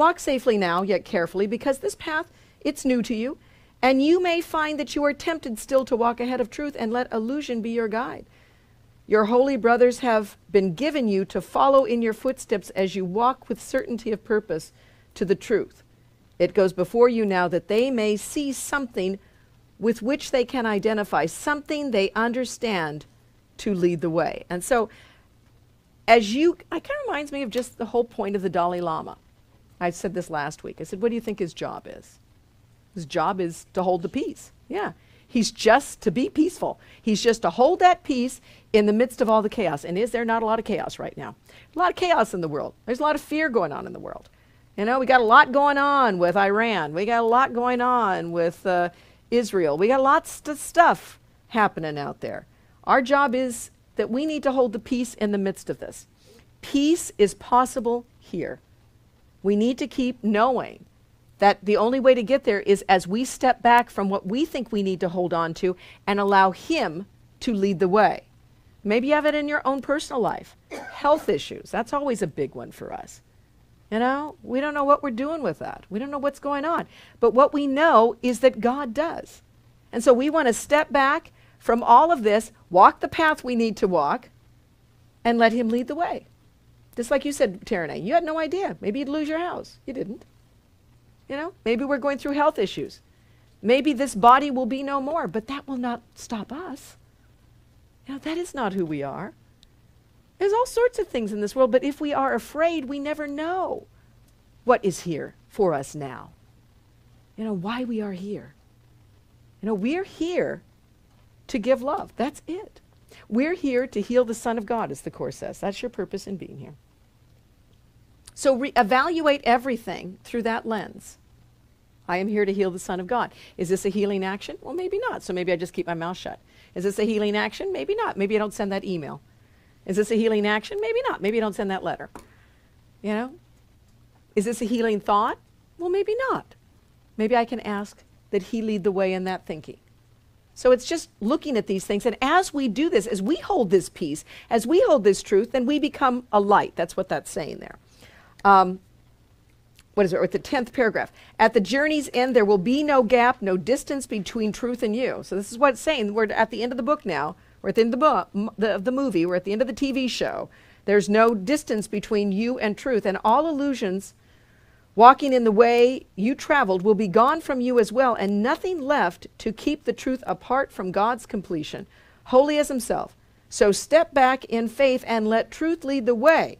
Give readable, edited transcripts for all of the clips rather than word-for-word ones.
Walk safely now, yet carefully, because this path, it's new to you, and you may find that you are tempted still to walk ahead of truth, and let illusion be your guide. Your holy brothers have been given you to follow in your footsteps as you walk with certainty of purpose to the truth. It goes before you now that they may see something with which they can identify, something they understand to lead the way. And so, it kind of reminds me of just the whole point of the Dalai Lama. I said this last week. I said, what do you think his job is? His job is to hold the peace. Yeah. He's just to be peaceful. He's just to hold that peace in the midst of all the chaos. And is there not a lot of chaos right now? A lot of chaos in the world. There's a lot of fear going on in the world. You know, we got a lot going on with Iran. We got a lot going on with Israel. We got lots of stuff happening out there. Our job is that we need to hold the peace in the midst of this. Peace is possible here. We need to keep knowing that the only way to get there is as we step back from what we think we need to hold on to and allow him to lead the way. Maybe you have it in your own personal life. Health issues, that's always a big one for us. You know, we don't know what we're doing with that. We don't know what's going on. But what we know is that God does. And so we want to step back from all of this, walk the path we need to walk, and let him lead the way. Just like you said, Taranay, you had no idea. Maybe you'd lose your house. You didn't. You know, maybe we're going through health issues. Maybe this body will be no more, but that will not stop us. You know, that is not who we are. There's all sorts of things in this world, but if we are afraid, we never know what is here for us now. You know, why we are here. You know, we're here to give love. That's it. We're here to heal the Son of God, as the Course says. That's your purpose in being here. So evaluate everything through that lens. I am here to heal the Son of God. Is this a healing action? Well, maybe not. So maybe I just keep my mouth shut. Is this a healing action? Maybe not. Maybe I don't send that email. Is this a healing action? Maybe not. Maybe I don't send that letter. You know? Is this a healing thought? Well, maybe not. Maybe I can ask that he lead the way in that thinking. So it's just looking at these things. And as we do this, as we hold this peace, as we hold this truth, then we become a light. That's what that's saying there. What is it? At the 10th paragraph. At the journey's end, there will be no gap, no distance between truth and you. So this is what it's saying. We're at the end of the book now. We're at the end of the movie. We're at the end of the TV show. There's no distance between you and truth. And all illusions walking in the way you traveled will be gone from you as well, and nothing left to keep the truth apart from God's completion, holy as himself. So step back in faith and let truth lead the way.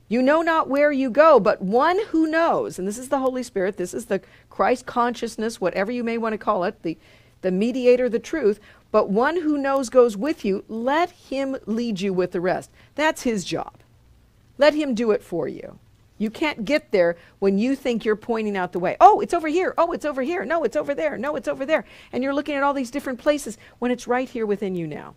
You know not where you go, but one who knows, and this is the Holy Spirit, this is the Christ consciousness, whatever you may want to call it, the mediator, the truth, but one who knows goes with you. Let him lead you with the rest. That's his job. Let him do it for you. You can't get there when you think you're pointing out the way. Oh, it's over here. Oh, it's over here. No, it's over there. No, it's over there. And you're looking at all these different places when it's right here within you now.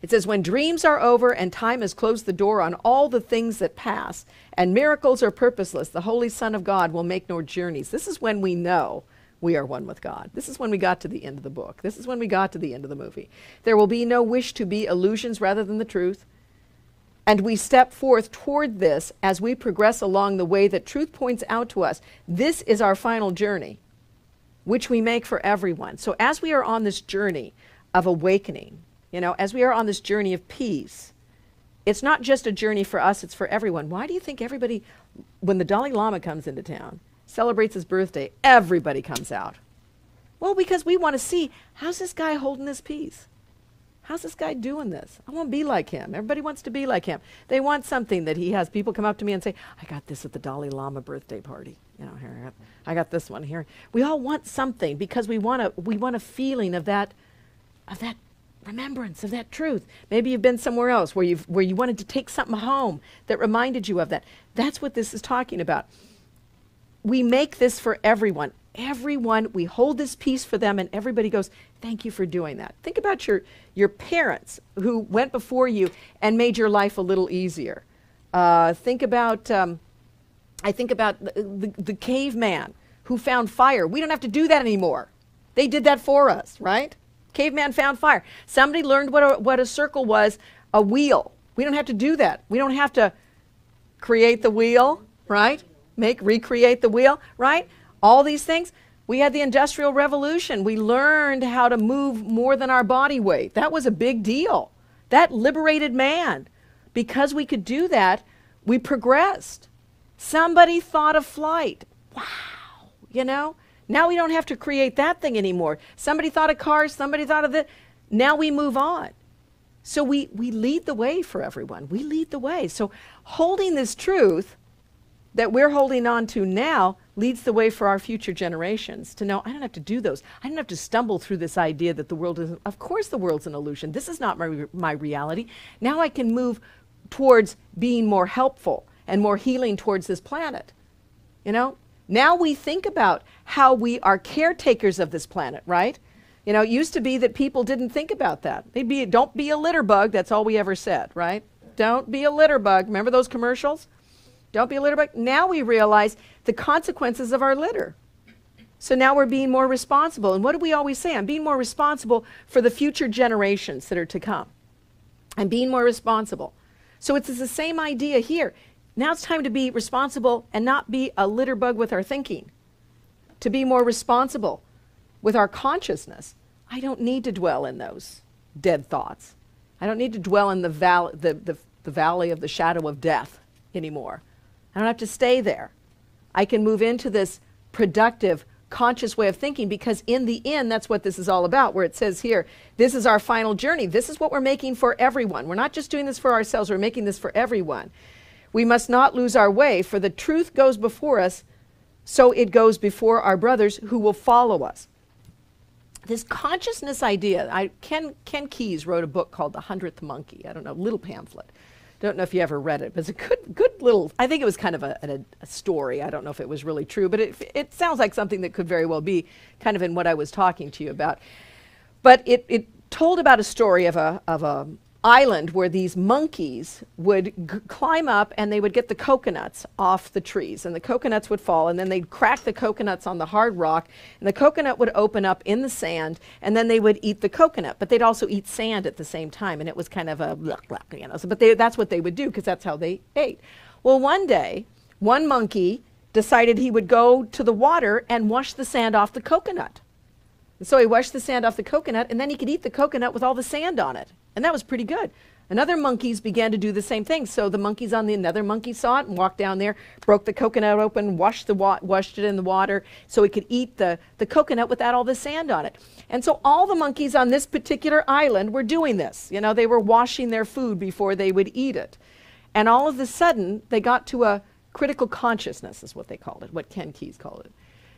It says, when dreams are over and time has closed the door on all the things that pass, and miracles are purposeless, the Holy Son of God will make no journeys. This is when we know we are one with God. This is when we got to the end of the book. This is when we got to the end of the movie. There will be no wish to be illusions rather than the truth. And we step forth toward this as we progress along the way that truth points out to us. This is our final journey, which we make for everyone. So as we are on this journey of awakening, you know, as we are on this journey of peace, it's not just a journey for us, it's for everyone. Why do you think everybody, when the Dalai Lama comes into town, celebrates his birthday, everybody comes out? Well, because we want to see, how's this guy holding his peace? How's this guy doing this? I want to be like him. Everybody wants to be like him. They want something that he has. People come up to me and say, I got this at the Dalai Lama birthday party. You know, here, I got this one here. We all want something because we want a feeling of that remembrance, of that truth. Maybe you've been somewhere else where you wanted to take something home that reminded you of that. That's what this is talking about. We make this for everyone. Everyone, we hold this peace for them, and everybody goes, thank you for doing that. Think about your parents who went before you and made your life a little easier. Think about, I think about the caveman who found fire. We don't have to do that anymore. They did that for us, right? Caveman found fire. Somebody learned what a circle was, a wheel. We don't have to do that. We don't have to create the wheel, right? recreate the wheel, right? All these things. We had the Industrial Revolution. We learned how to move more than our body weight. That was a big deal. That liberated man. Because we could do that, we progressed. Somebody thought of flight. Wow, you know? Now we don't have to create that thing anymore. Somebody thought of cars, somebody thought of it. Now we move on. So we lead the way for everyone. We lead the way. So holding this truth that we're holding on to now leads the way for our future generations to know, I don't have to do those. I don't have to stumble through this idea that the world is, of course the world's an illusion. This is not my reality. Now I can move towards being more helpful and more healing towards this planet. You know? Now we think about how we are caretakers of this planet, right? You know, it used to be that people didn't think about that. They'd be, don't be a litter bug. That's all we ever said, right? Don't be a litter bug. Remember those commercials? Don't be a litter bug. Now we realize the consequences of our litter. So now we're being more responsible. And what do we always say? I'm being more responsible for the future generations that are to come. I'm being more responsible. So it's the same idea here. Now it's time to be responsible and not be a litter bug with our thinking. To be more responsible with our consciousness. I don't need to dwell in those dead thoughts. I don't need to dwell in the valley of the shadow of death anymore. I don't have to stay there. I can move into this productive, conscious way of thinking, because in the end, that's what this is all about, where it says here, this is our final journey. This is what we're making for everyone. We're not just doing this for ourselves, we're making this for everyone. We must not lose our way, for the truth goes before us, so it goes before our brothers who will follow us. This consciousness idea, Ken Keyes wrote a book called The 100th Monkey. I don't know, little pamphlet. Don't know if you ever read it, but it's a good little, I think it was kind of a story. I don't know if it was really true, but it sounds like something that could very well be kind of in what I was talking to you about. But it told about a story of a island where these monkeys would climb up and they would get the coconuts off the trees, and the coconuts would fall, and then they'd crack the coconuts on the hard rock, and the coconut would open up in the sand, and then they would eat the coconut, but they'd also eat sand at the same time, and it was kind of a you know, so, but that's what they would do because that's how they ate. Well, one day, one monkey decided he would go to the water and wash the sand off the coconut. And so he washed the sand off the coconut, and then he could eat the coconut with all the sand on it. And that was pretty good. And other monkeys began to do the same thing. So the monkeys on another monkey saw it and walked down there, broke the coconut open, washed it in the water so he could eat the coconut without all the sand on it. And so all the monkeys on this particular island were doing this. You know, they were washing their food before they would eat it. And all of a sudden, they got to a critical consciousness, is what they called it, what Ken Keyes called it.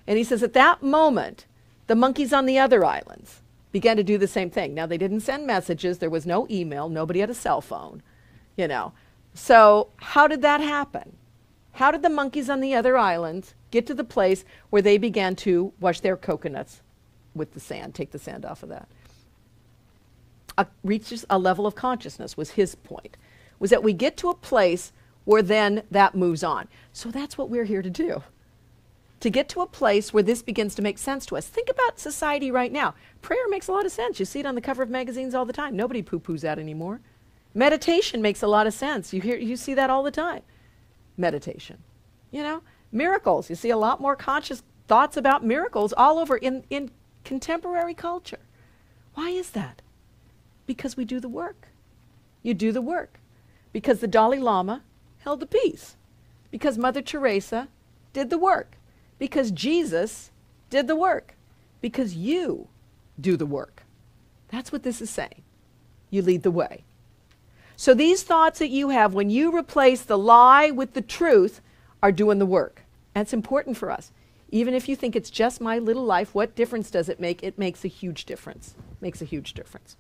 And he says at that moment, the monkeys on the other islands began to do the same thing. Now, they didn't send messages. There was no email. Nobody had a cell phone, you know. So how did that happen? How did the monkeys on the other islands get to the place where they began to wash their coconuts with the sand, take the sand off of that? Reaches a level of consciousness was his point, was that we get to a place where then that moves on. So that's what we're here to do. To get to a place where this begins to make sense to us. Think about society right now. Prayer makes a lot of sense. You see it on the cover of magazines all the time. Nobody poo-poos that anymore. Meditation makes a lot of sense. You see that all the time. Meditation. You know, miracles. You see a lot more conscious thoughts about miracles all over in contemporary culture. Why is that? Because we do the work. You do the work. Because the Dalai Lama held the peace. Because Mother Teresa did the work. Because Jesus did the work. Because you do the work. That's what this is saying. You lead the way. So these thoughts that you have, when you replace the lie with the truth, are doing the work. That's important for us. Even if you think it's just my little life, what difference does it make? It makes a huge difference. Makes a huge difference.